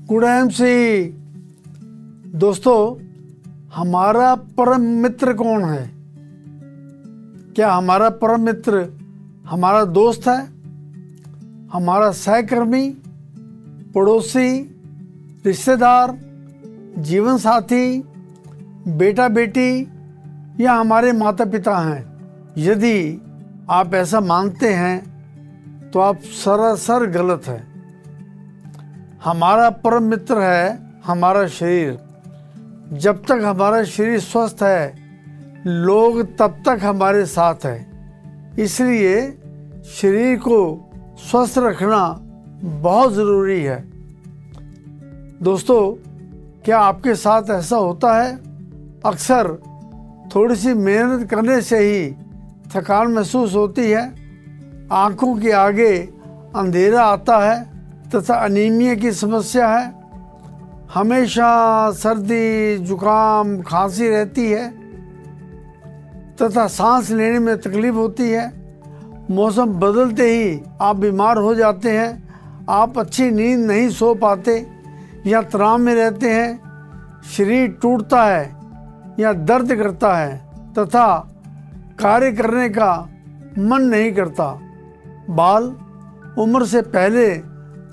Good MC दोस्तों, हमारा परम मित्र कौन है? क्या हमारा परम मित्र हमारा दोस्त है, हमारा सहकर्मी, पड़ोसी, रिश्तेदार, जीवन साथी, बेटा बेटी या हमारे माता पिता हैं? यदि आप ऐसा मानते हैं तो आप सरासर गलत हैं। हमारा परम मित्र है हमारा शरीर। जब तक हमारा शरीर स्वस्थ है, लोग तब तक हमारे साथ हैं। इसलिए शरीर को स्वस्थ रखना बहुत ज़रूरी है। दोस्तों, क्या आपके साथ ऐसा होता है? अक्सर थोड़ी सी मेहनत करने से ही थकान महसूस होती है, आंखों के आगे अंधेरा आता है तथा अनीमिया की समस्या है। हमेशा सर्दी, जुकाम, खांसी रहती है तथा सांस लेने में तकलीफ होती है। मौसम बदलते ही आप बीमार हो जाते हैं। आप अच्छी नींद नहीं सो पाते या तनाव में रहते हैं। शरीर टूटता है या दर्द करता है तथा कार्य करने का मन नहीं करता। बाल उम्र से पहले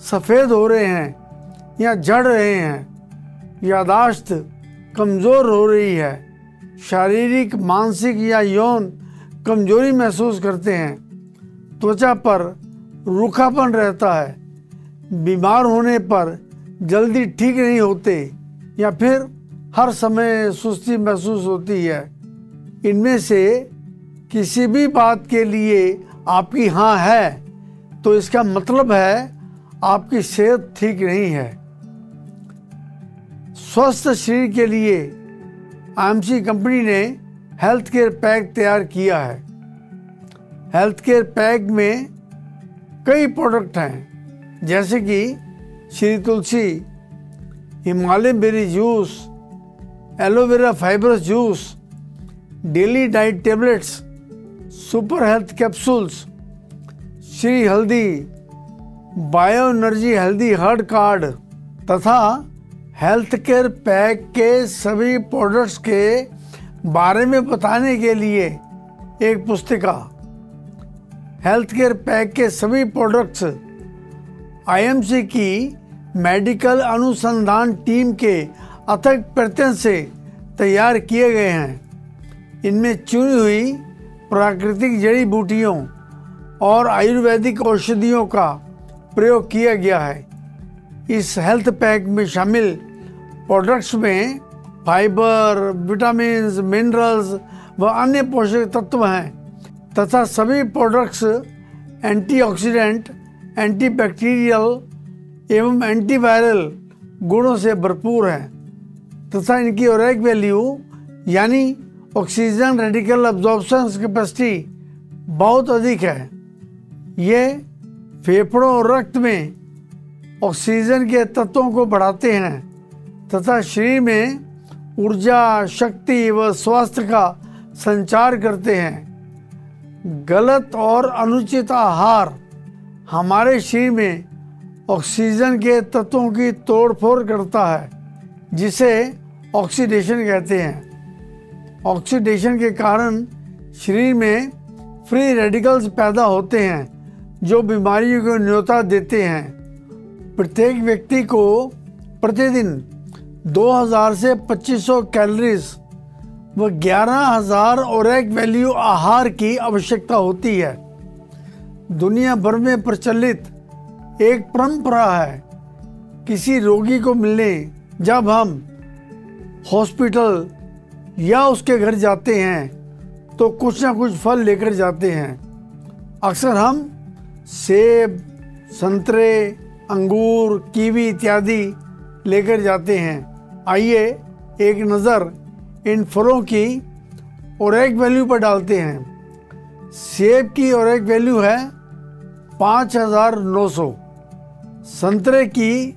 सफ़ेद हो रहे हैं या झड़ रहे हैं। यादाश्त कमज़ोर हो रही है। शारीरिक, मानसिक या यौन कमजोरी महसूस करते हैं। त्वचा पर रूखापन रहता है। बीमार होने पर जल्दी ठीक नहीं होते या फिर हर समय सुस्ती महसूस होती है। इनमें से किसी भी बात के लिए आपकी हाँ है तो इसका मतलब है आपकी सेहत ठीक नहीं है। स्वस्थ शरीर के लिए आईएमसी कंपनी ने हेल्थ केयर पैक तैयार किया है। हेल्थ केयर पैक में कई प्रोडक्ट हैं, जैसे कि Shri Tulsi, Himalayan berry juice, aloe vera fibrous juice, daily diet tablets, super health capsules, Shri Haldi, bio energy healthy heart card तथा हेल्थ केयर पैक के सभी प्रोडक्ट्स के बारे में बताने के लिए एक पुस्तिका। हेल्थ केयर पैक के सभी प्रोडक्ट्स आईएमसी की मेडिकल अनुसंधान टीम के अथक प्रयत्न से तैयार किए गए हैं। इनमें चुनी हुई प्राकृतिक जड़ी बूटियों और आयुर्वेदिक औषधियों का प्रयोग किया गया है। इस हेल्थ पैक में शामिल प्रोडक्ट्स में फाइबर, विटामिन्स, मिनरल्स व अन्य पोषक तत्व हैं तथा सभी प्रोडक्ट्स एंटीऑक्सीडेंट, एंटीबैक्टीरियल एवं एंटीवायरल गुणों से भरपूर हैं तथा इनकी ओरेक वैल्यू यानी ऑक्सीजन रेडिकल अब्जॉर्प्शन कैपेसिटी बहुत अधिक है। ये फेफड़ों और रक्त में ऑक्सीजन के तत्वों को बढ़ाते हैं तथा शरीर में ऊर्जा, शक्ति व स्वास्थ्य का संचार करते हैं। गलत और अनुचित आहार हमारे शरीर में ऑक्सीजन के तत्वों की तोड़फोड़ करता है, जिसे ऑक्सीडेशन कहते हैं। ऑक्सीडेशन के कारण शरीर में फ्री रेडिकल्स पैदा होते हैं जो बीमारियों को न्योता देते हैं। प्रत्येक व्यक्ति को प्रतिदिन 2000 से 2500 कैलोरीज व 11000 ओरेक वैल्यू आहार की आवश्यकता होती है। दुनिया भर में प्रचलित एक परंपरा है, किसी रोगी को मिलने जब हम हॉस्पिटल या उसके घर जाते हैं तो कुछ ना कुछ फल लेकर जाते हैं। अक्सर हम सेब, संतरे, अंगूर, कीवी इत्यादि लेकर जाते हैं। आइए एक नज़र इन फलों की ओरेक वैल्यू पर डालते हैं। सेब की ओरेक वैल्यू है 5900, संतरे की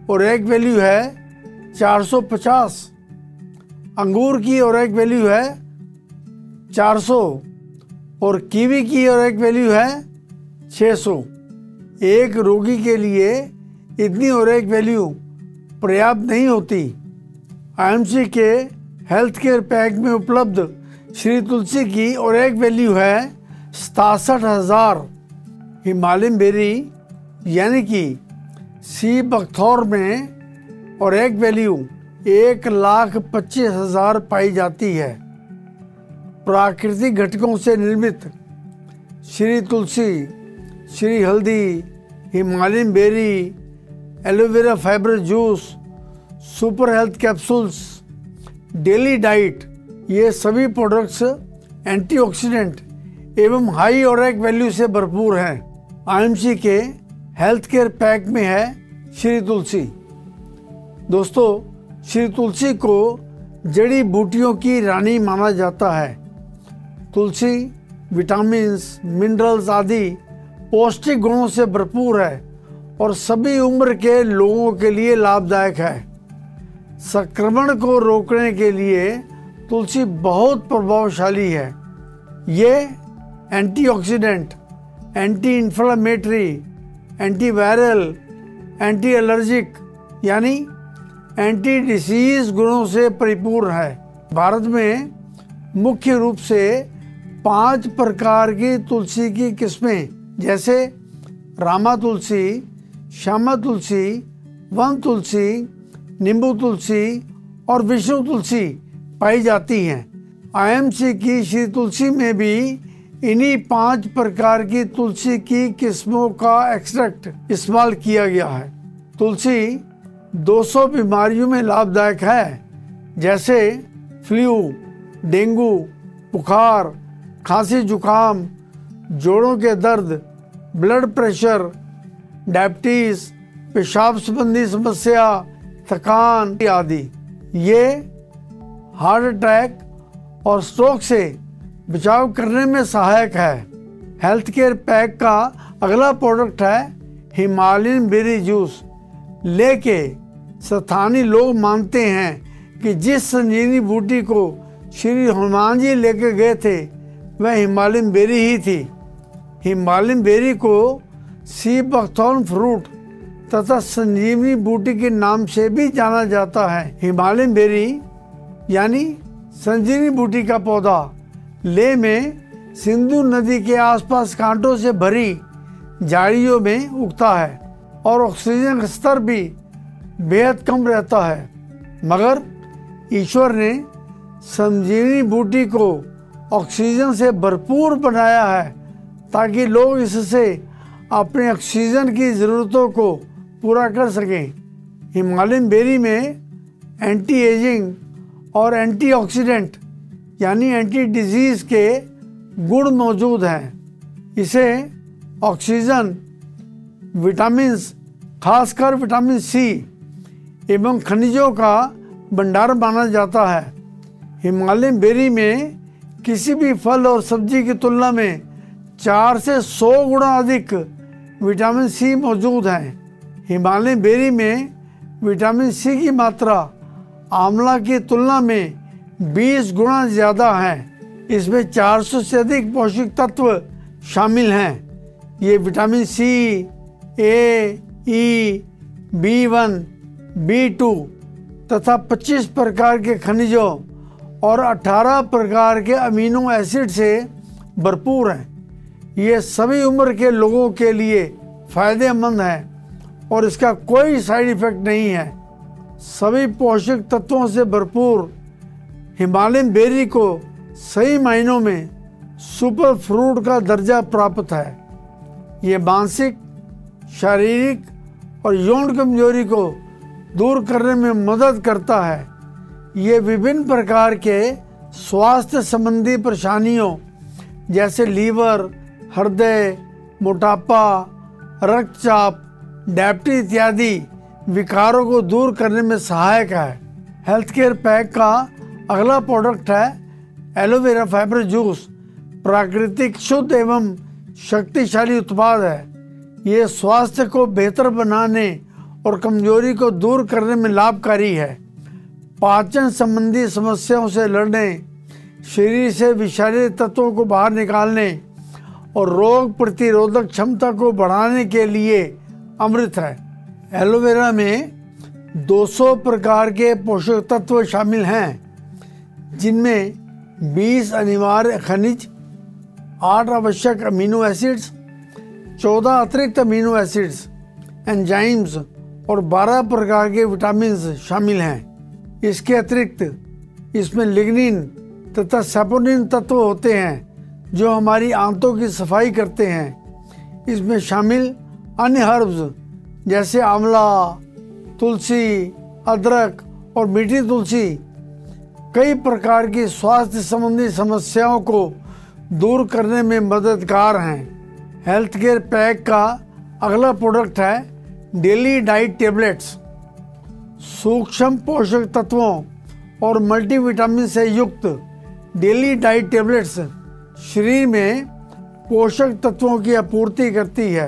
ओरेक वैल्यू है 450, अंगूर की ओरेक वैल्यू है 400 और कीवी की ओरेक वैल्यू है 600। एक रोगी के लिए इतनी ओरेक वैल्यू पर्याप्त नहीं होती। आईएमसी के हेल्थ केयर पैक में उपलब्ध श्री तुलसी की ओरेक वैल्यू है 67,000। हिमालयन बेरी यानी कि सी बकथौर में ओरेक वैल्यू 1,25,000 पाई जाती है। प्राकृतिक घटकों से निर्मित Shri Tulsi, Shri Haldi, Himalayan berry, aloe vera fibre juice, super health capsules, daily diet, ये सभी प्रोडक्ट्स एंटीऑक्सीडेंट एवं हाई ओरेक वैल्यू से भरपूर हैं। आईएमसी के हेल्थ केयर पैक में है श्री तुलसी। दोस्तों, श्री तुलसी को जड़ी बूटियों की रानी माना जाता है। तुलसी विटामिन्स, मिनरल्स आदि पौष्टिक गुणों से भरपूर है और सभी उम्र के लोगों के लिए लाभदायक है। संक्रमण को रोकने के लिए तुलसी बहुत प्रभावशाली है। ये antioxidant, anti inflammatory, antiviral, anti allergic यानी एंटी डिसीज गुणों से परिपूर्ण है। भारत में मुख्य रूप से 5 प्रकार की तुलसी की किस्में जैसे रामा तुलसी, श्यामा तुलसी, वन तुलसी, नींबू तुलसी और विष्णु तुलसी पाई जाती हैं। आईएमसी की श्री तुलसी में भी इन्हीं 5 प्रकार की तुलसी की किस्मों का एक्सट्रैक्ट इस्तेमाल किया गया है। तुलसी 200 बीमारियों में लाभदायक है, जैसे फ्लू, डेंगू, बुखार, खांसी जुकाम, जोड़ों के दर्द, ब्लड प्रेशर, डायबिटीज, पेशाब संबंधी समस्या, थकान आदि। ये हार्ट अटैक और स्ट्रोक से बचाव करने में सहायक है। हेल्थ केयर पैक का अगला प्रोडक्ट है हिमालयन बेरी जूस। लेके स्थानीय लोग मानते हैं कि जिस संजीवनी बूटी को श्री हनुमान जी लेके गए थे वह हिमालयन बेरी ही थी। हिमालयन बेरी को सी बकथॉर्न फ्रूट तथा संजीवनी बूटी के नाम से भी जाना जाता है। हिमालयन बेरी यानी संजीवनी बूटी का पौधा लेह में सिंधु नदी के आसपास कांटों से भरी झाड़ियों में उगता है और ऑक्सीजन का स्तर भी बेहद कम रहता है। मगर ईश्वर ने संजीवनी बूटी को ऑक्सीजन से भरपूर बनाया है ताकि लोग इससे अपने ऑक्सीजन की ज़रूरतों को पूरा कर सकें। हिमालयन बेरी में एंटी एजिंग और एंटीऑक्सीडेंट यानी एंटी डिजीज़ के गुण मौजूद हैं। इसे ऑक्सीजन, विटामिन्स, खासकर विटामिन सी एवं खनिजों का भंडार माना जाता है। हिमालयन बेरी में किसी भी फल और सब्जी की तुलना में 4 से 100 गुना अधिक विटामिन सी मौजूद हैं। हिमालयन बेरी में विटामिन सी की मात्रा आंवला की तुलना में 20 गुना ज़्यादा है। इसमें 400 से अधिक पोषक तत्व शामिल हैं। ये विटामिन सी, ए, ई, B1, B2 तथा 25 प्रकार के खनिजों और 18 प्रकार के अमीनो एसिड से भरपूर हैं। ये सभी उम्र के लोगों के लिए फ़ायदेमंद है और इसका कोई साइड इफ़ेक्ट नहीं है। सभी पोषक तत्वों से भरपूर हिमालयन बेरी को सही मायनों में सुपर फ्रूट का दर्जा प्राप्त है। ये मानसिक, शारीरिक और यौन कमजोरी को दूर करने में मदद करता है। ये विभिन्न प्रकार के स्वास्थ्य संबंधी परेशानियों जैसे लीवर, हृदय, मोटापा, रक्तचाप, डायबिटीज इत्यादि विकारों को दूर करने में सहायक है। हेल्थ केयर पैक का अगला प्रोडक्ट है एलोवेरा फाइबर जूस। प्राकृतिक, शुद्ध एवं शक्तिशाली उत्पाद है। ये स्वास्थ्य को बेहतर बनाने और कमजोरी को दूर करने में लाभकारी है। पाचन संबंधी समस्याओं से लड़ने, शरीर से विषैले तत्वों को बाहर निकालने और रोग प्रतिरोधक क्षमता को बढ़ाने के लिए अमृत है। एलोवेरा में 200 प्रकार के पोषक तत्व शामिल हैं, जिनमें 20 अनिवार्य खनिज, 8 आवश्यक अमीनो एसिड्स, 14 अतिरिक्त अमीनो एसिड्स, एंजाइम्स और 12 प्रकार के विटामिन शामिल हैं। इसके अतिरिक्त इसमें लिग्निन तथा सैपोनिन तत्व होते हैं जो हमारी आंतों की सफाई करते हैं। इसमें शामिल अन्य हर्ब्स जैसे आंवला, तुलसी, अदरक और मीठी तुलसी कई प्रकार की स्वास्थ्य संबंधी समस्याओं को दूर करने में मददगार हैं। हेल्थ केयर पैक का अगला प्रोडक्ट है डेली डाइट टेबलेट्स। सूक्ष्म पोषक तत्वों और मल्टीविटामिन से युक्त डेली डाइट टेबलेट्स शरीर में पोषक तत्वों की आपूर्ति करती है।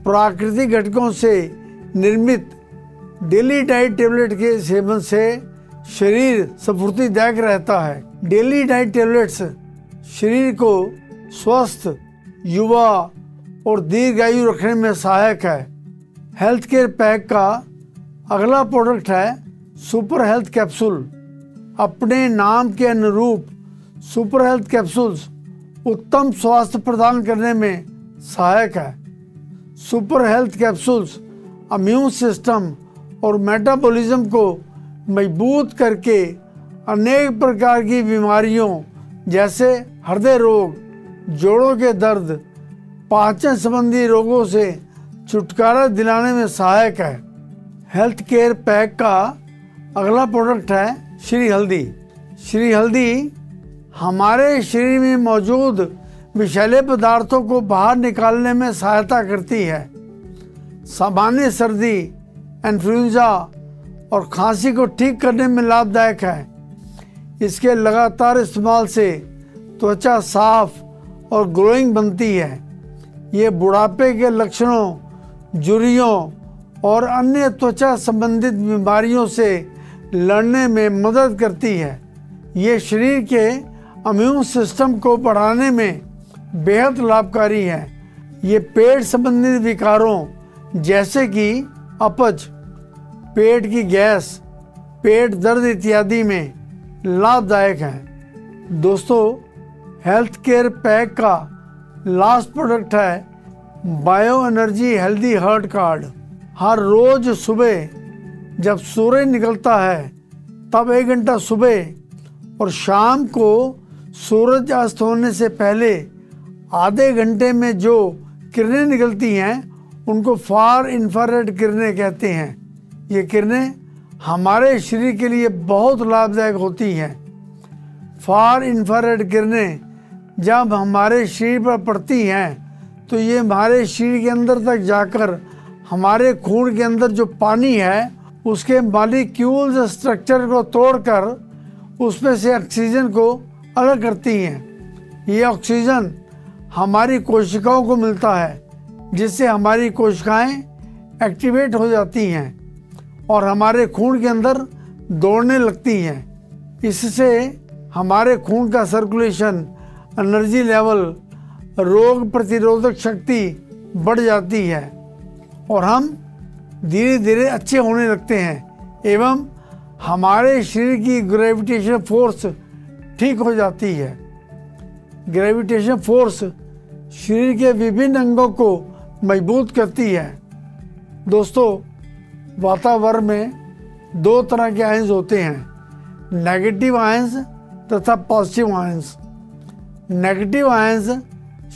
प्राकृतिक घटकों से निर्मित डेली डाइट टेबलेट के सेवन से शरीर स्फूर्तिदायक रहता है। डेली डाइट टेबलेट्स शरीर को स्वस्थ, युवा और दीर्घायु रखने में सहायक है। हेल्थ केयर पैक का अगला प्रोडक्ट है सुपर हेल्थ कैप्सूल। अपने नाम के अनुरूप सुपर हेल्थ कैप्सूल्स उत्तम स्वास्थ्य प्रदान करने में सहायक है। Super health capsules immune system और मेटाबॉलिज्म को मजबूत करके अनेक प्रकार की बीमारियों जैसे हृदय रोग, जोड़ों के दर्द, पाचन संबंधी रोगों से छुटकारा दिलाने में सहायक है। हेल्थ केयर पैक का अगला प्रोडक्ट है श्री हल्दी। श्री हल्दी हमारे शरीर में मौजूद विषैले पदार्थों को बाहर निकालने में सहायता करती है। सामान्य सर्दी, इन्फ्लुएंजा और खांसी को ठीक करने में लाभदायक है। इसके लगातार इस्तेमाल से त्वचा साफ और ग्लोइंग बनती है। ये बुढ़ापे के लक्षणों, झुर्रियों और अन्य त्वचा संबंधित बीमारियों से लड़ने में मदद करती है। ये शरीर के इम्यून सिस्टम को बढ़ाने में बेहद लाभकारी है। ये पेट संबंधित विकारों जैसे कि अपच, पेट की गैस, पेट दर्द इत्यादि में लाभदायक है। दोस्तों, हेल्थ केयर पैक का लास्ट प्रोडक्ट है bio energy healthy heart card. हर रोज सुबह जब सूरज निकलता है तब 1 घंटा सुबह और शाम को सूरज अस्त होने से पहले आधे घंटे में जो किरणें निकलती हैं उनको फार इंफ्रारेड किरणें कहते हैं। ये किरणें हमारे शरीर के लिए बहुत लाभदायक होती हैं। फार इंफ्रारेड किरणें जब हमारे शरीर पर पड़ती हैं तो ये हमारे शरीर के अंदर तक जाकर हमारे खून के अंदर जो पानी है उसके मॉलिक्यूल्स स्ट्रक्चर को तोड़कर उसमें से ऑक्सीजन को अलग करती हैं। ये ऑक्सीजन हमारी कोशिकाओं को मिलता है, जिससे हमारी कोशिकाएं एक्टिवेट हो जाती हैं और हमारे खून के अंदर दौड़ने लगती हैं। इससे हमारे खून का सर्कुलेशन, एनर्जी लेवल, रोग प्रतिरोधक शक्ति बढ़ जाती है और हम धीरे धीरे अच्छे होने लगते हैं एवं हमारे शरीर की ग्रेविटेशन फोर्स ठीक हो जाती है। ग्रेविटेशन फोर्स शरीर के विभिन्न अंगों को मजबूत करती है। दोस्तों, वातावरण में 2 तरह के आयंस होते हैं, नेगेटिव आयंस तथा पॉजिटिव आयंस। नेगेटिव आयंस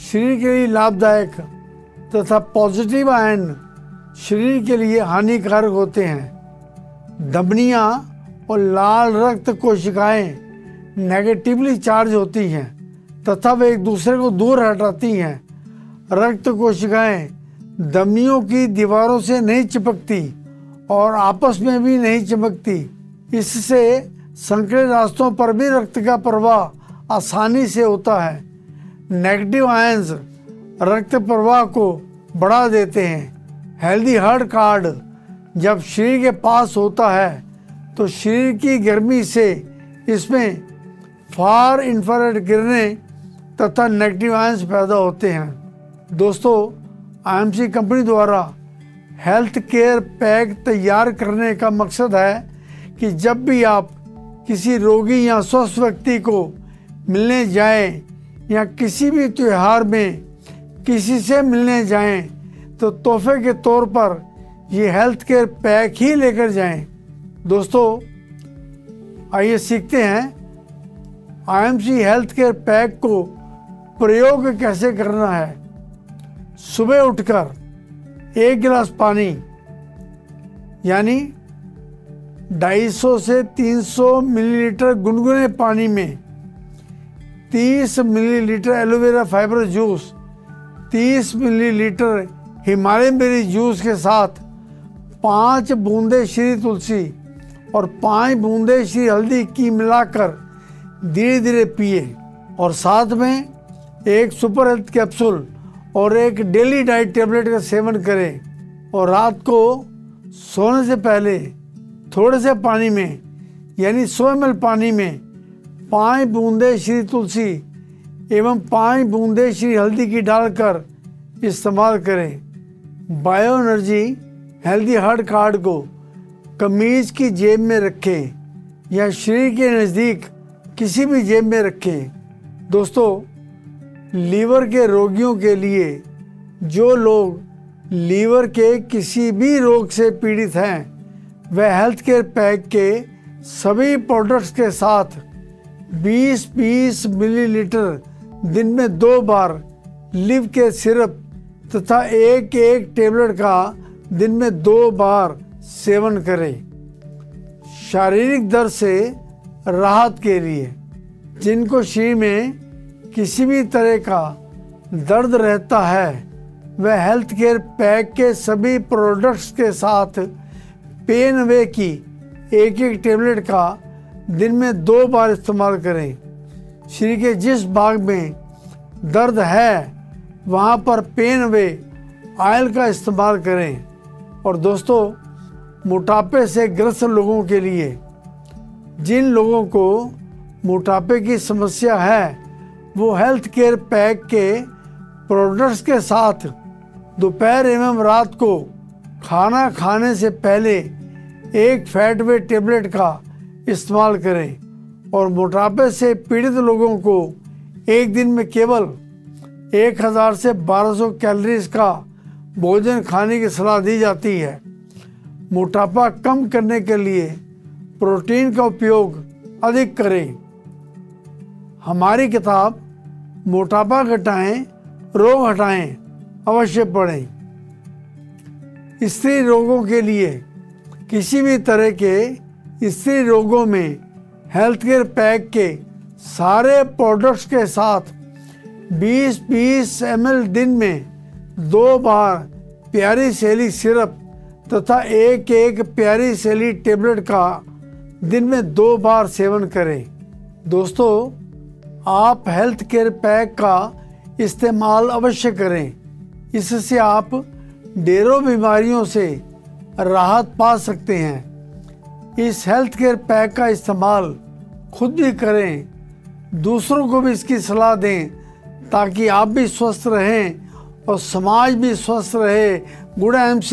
शरीर के लिए लाभदायक तथा पॉजिटिव आयन शरीर के लिए हानिकारक होते हैं। धमनियाँ और लाल रक्त कोशिकाएं नेगेटिवली चार्ज होती हैं तथा वे एक दूसरे को दूर हटाती हैं। रक्त कोशिकाएं धमनियों की दीवारों से नहीं चिपकती और आपस में भी नहीं चिपकती। इससे संकरे रास्तों पर भी रक्त का प्रवाह आसानी से होता है। नेगेटिव आयंस रक्त प्रवाह को बढ़ा देते हैं। हेल्दी हार्ट कार्ड जब शरीर के पास होता है तो शरीर की गर्मी से इसमें फार इंफ्रारेड किरणें तथा नेगेटिव आयंस पैदा होते हैं। दोस्तों, IMC कंपनी द्वारा हेल्थ केयर पैक तैयार करने का मकसद है कि जब भी आप किसी रोगी या स्वस्थ व्यक्ति को मिलने जाएं या किसी भी त्यौहार में किसी से मिलने जाएं तो तोहफे के तौर पर ये हेल्थ केयर पैक ही लेकर जाएं। दोस्तों, आइए सीखते हैं IMC हेल्थ केयर पैक को प्रयोग कैसे करना है। सुबह उठकर 1 गिलास पानी यानी 250 से 300 मिलीलीटर गुनगुने पानी में 30 millilitre aloe vera fibre juice, 30 millilitre Himalaya berry juice के साथ 5 बूंदे श्री तुलसी और 5 बूंदे श्री हल्दी की मिलाकर धीरे धीरे पिए और साथ में एक सुपर हेल्थ कैप्सूल और एक डेली डाइट टेबलेट का सेवन करें और रात को सोने से पहले थोड़े से पानी में यानी 100 ml पानी में 5 बूंदे श्री तुलसी एवं 5 बूंदे श्री हल्दी की डालकर इस्तेमाल करें। Bio energy healthy heart card को कमीज की जेब में रखें या शरीर के नज़दीक किसी भी जेब में रखें। दोस्तों, लीवर के रोगियों के लिए जो लोग लीवर के किसी भी रोग से पीड़ित हैं वह हेल्थ केयर पैक के सभी प्रोडक्ट्स के साथ 20-20 मिलीलीटर दिन में 2 बार लिव के सिरप तथा एक टेबलेट का दिन में 2 बार सेवन करें। शारीरिक दर्द से राहत के लिए जिनको शरीर में किसी भी तरह का दर्द रहता है वह हेल्थ केयर पैक के सभी प्रोडक्ट्स के साथ पेन अवे की एक टेबलेट का दिन में 2 बार इस्तेमाल करें। शरीर के जिस भाग में दर्द है वहाँ पर पेन अवे ऑयल का इस्तेमाल करें। और दोस्तों, मोटापे से ग्रस्त लोगों के लिए जिन लोगों को मोटापे की समस्या है वो हेल्थ केयर पैक के प्रोडक्ट्स के साथ दोपहर एवं रात को खाना खाने से पहले एक फैट वे टेबलेट का इस्तेमाल करें। और मोटापे से पीड़ित लोगों को एक दिन में केवल 1000 से 1200 कैलोरीज का भोजन खाने की सलाह दी जाती है। मोटापा कम करने के लिए प्रोटीन का उपयोग अधिक करें। हमारी किताब मोटापा घटाएं, रोग हटाएं अवश्य पढ़ें। स्त्री रोगों के लिए किसी भी तरह के स्त्री रोगों में हेल्थ केयर पैक के सारे प्रोडक्ट्स के साथ 20-20 ml दिन में 2 बार प्यारी सहेली सिरप तथा एक प्यारी सहेली टेबलेट का दिन में 2 बार सेवन करें। दोस्तों, आप हेल्थ केयर पैक का इस्तेमाल अवश्य करें। इससे आप ढेरों बीमारियों से राहत पा सकते हैं। इस हेल्थ केयर पैक का इस्तेमाल खुद भी करें, दूसरों को भी इसकी सलाह दें ताकि आप भी स्वस्थ रहें और समाज भी स्वस्थ रहे। Good IMC।